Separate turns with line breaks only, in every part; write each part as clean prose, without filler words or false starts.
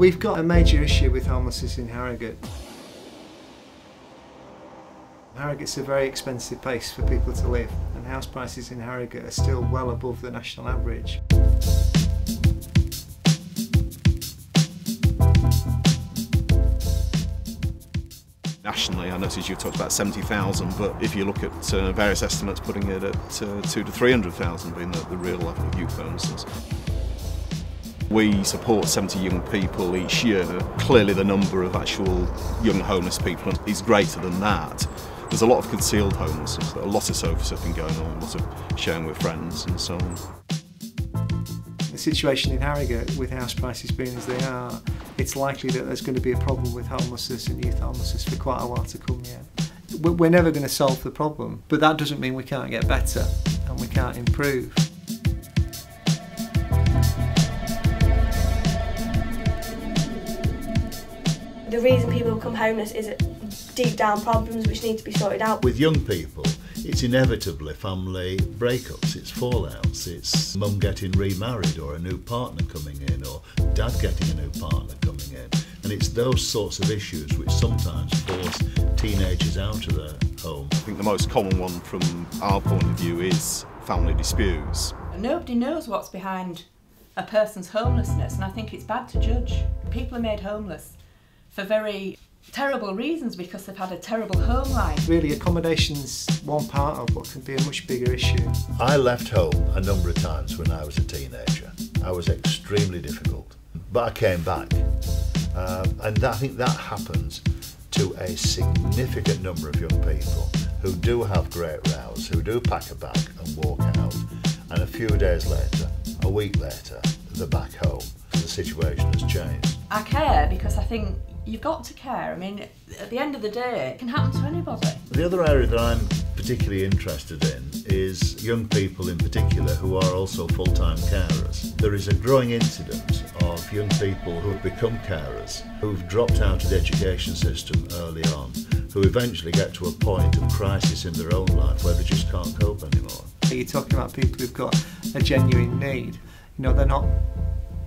We've got a major issue with homelessness in Harrogate. Harrogate's a very expensive place for people to live, and house prices in Harrogate are still well above the national average.
Nationally, I noticed you talked about 70,000, but if you look at various estimates putting it at 200,000 to 300,000 being the real level of youth homelessness. We support 70 young people each year. Clearly the number of actual young homeless people is greater than that. There's a lot of concealed homelessness, a lot of sofa surfing going on, a lot of sharing with friends and so on.
The situation in Harrogate, with house prices being as they are, it's likely that there's going to be a problem with homelessness and youth homelessness for quite a while to come yet. We're never going to solve the problem, but that doesn't mean we can't get better and we can't improve.
The reason people become homeless is deep down problems which need to be sorted out.
With young people, it's inevitably family breakups, it's fallouts, it's mum getting remarried or a new partner coming in or dad getting a new partner coming in. And it's those sorts of issues which sometimes force teenagers out of their home.
I think the most common one from our point of view is family disputes.
Nobody knows what's behind a person's homelessness, and I think it's bad to judge. People are made homeless for very terrible reasons because they've had a terrible home life.
Really, accommodation's one part of what can be a much bigger issue.
I left home a number of times when I was a teenager. I was extremely difficult, but I came back. And I think that happens to a significant number of young people who do have great rows, who do pack a bag and walk out, and a few days later, a week later, they're back home. The situation has changed.
I care because I think you've got to care. I mean, at the end of the day, it can happen to anybody.
The other area that I'm particularly interested in is young people in particular who are also full-time carers. There is a growing incidence of young people who have become carers, who've dropped out of the education system early on, who eventually get to a point of crisis in their own life where they just can't cope anymore.
You're talking about people who've got a genuine need. You know, they're not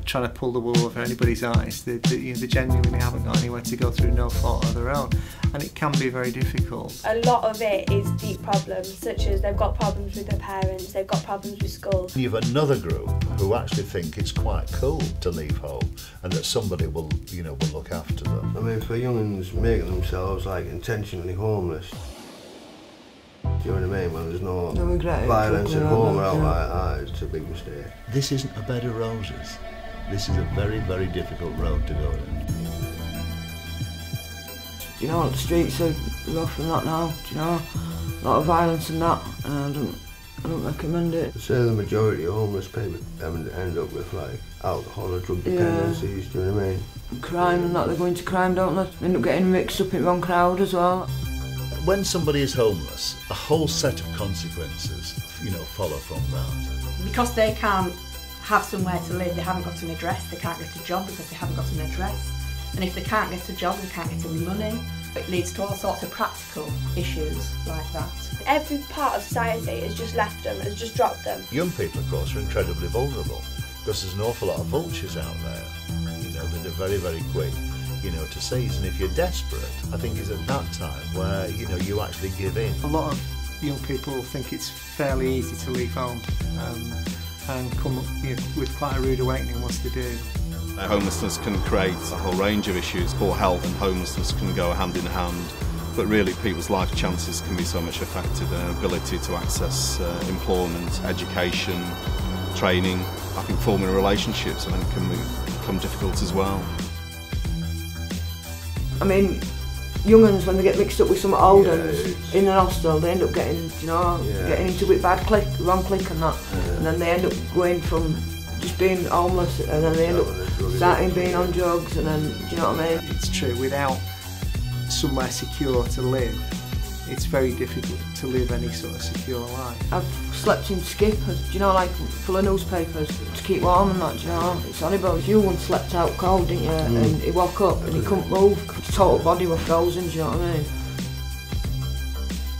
trying to pull the wool over anybody's eyes. They genuinely haven't got anywhere to go through, no fault of their own, and it can be very difficult.
A lot of it is deep problems, such as they've got problems with their parents, they've got problems with school.
You've another group who actually think it's quite cool to leave home and that somebody will look after them.
I mean, for young'uns making themselves like intentionally homeless, do you know what I mean? When there's no violence at home or out like that, it's a big mistake.
This isn't a bed of roses. This is a very, very difficult road to go down.
You know, the streets are rough and that now, do you know? A lot of violence and that, and I don't recommend it.
I'd say the majority of homeless people end up with like alcohol or drug dependencies, do you know what I mean?
Crime and that, they go into crime, don't they? End up getting mixed up in the wrong crowd as well.
When somebody is homeless, a whole set of consequences, follow from that.
Because they can't have somewhere to live, they haven't got an address, they can't get a job because they haven't got an address. And if they can't get a job, they can't get any money. It leads to all sorts of practical issues like that.
Every part of society has just left them, has just dropped them.
Young people, of course, are incredibly vulnerable because there's an awful lot of vultures out there, that are very, very quick, to seize. And if you're desperate, I think it's at that time where, you actually give in.
A lot of young people think it's fairly easy to leave home and come up with quite a rude awakening once they do.
Homelessness can create a whole range of issues. Poor health and homelessness can go hand in hand, but really people's life chances can be so much affected. Their ability to access employment, education, training, I think forming relationships, can become difficult as well.
I mean, young'uns, when they get mixed up with some old uns in an hostel, they end up getting, getting into a bad clique, wrong clique and that, and then they end up going from just being homeless, and then they end up starting being on drugs, and then, do you know what I mean?
It's true, without somewhere secure to live, it's very difficult to live any sort of secure life.
I've slept in skippers, like full of newspapers to keep warm and that, It's horrible. You once slept out cold, didn't you? And he woke up and he couldn't move. His total body was frozen, do you know what I mean?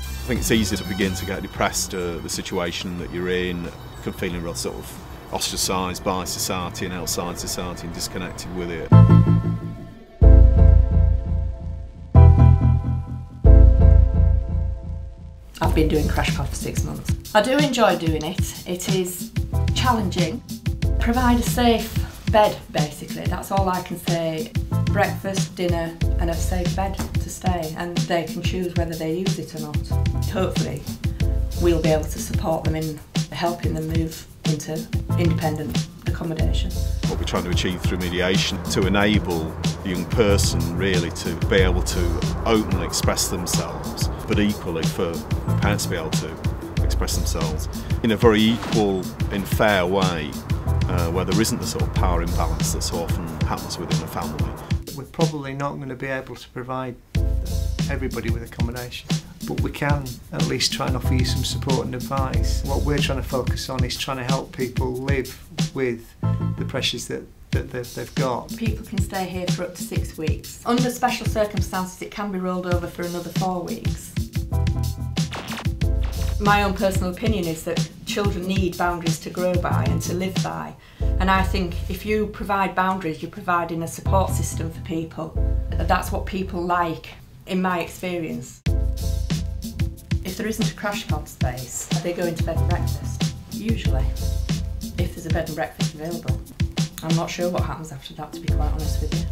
I think it's easy to begin to get depressed the situation that you're in, feeling real sort of ostracised by society and outside society and disconnected with it.
I've been doing Crash Pad for 6 months. I do enjoy doing it. It is challenging. Provide a safe bed, basically. That's all I can say. Breakfast, dinner and a safe bed to stay, and they can choose whether they use it or not. Hopefully we'll be able to support them in helping them move into independent accommodation.
What we're trying to achieve through mediation to enable the young person really to be able to openly express themselves, but equally for the parents to be able to express themselves in a very equal and fair way, where there isn't the sort of power imbalance that so often happens within a family.
We're probably not going to be able to provide everybody with accommodation, but we can at least try and offer you some support and advice. What we're trying to focus on is trying to help people live with the pressures that they've got.
People can stay here for up to 6 weeks. Under special circumstances it can be rolled over for another 4 weeks. My own personal opinion is that children need boundaries to grow by and to live by, and I think if you provide boundaries you're providing a support system for people. That's what people like, in my experience. If there isn't a crash pad space, they go into bed and breakfast, usually, if there's a bed and breakfast available. I'm not sure what happens after that, to be quite honest with you.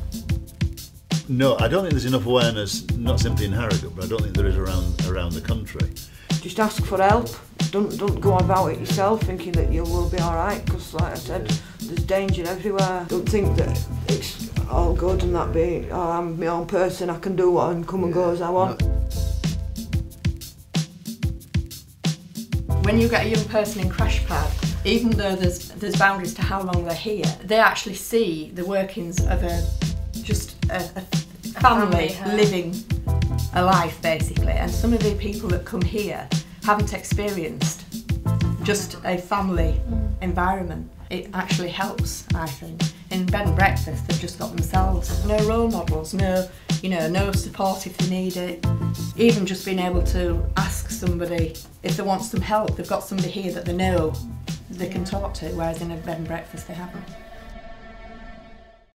No, I don't think there's enough awareness, not simply in Harrogate, but I don't think there is around the country.
Just ask for help. Don't go about it yourself thinking that you will be alright, because like I said, there's danger everywhere. Don't think that it's all good and that being, oh, I'm my own person, I can do what and come and go as I want.
When you get a young person in crash pad, even though there's boundaries to how long they're here, they actually see the workings of a family living a life, basically. And some of the people that come here haven't experienced just a family environment. It actually helps, I think. In bed and breakfast, they've just got themselves. No role models, no support if they need it. Even just being able to ask somebody if they want some help, they've got somebody here that they know they can talk to, whereas in a bed and breakfast they haven't.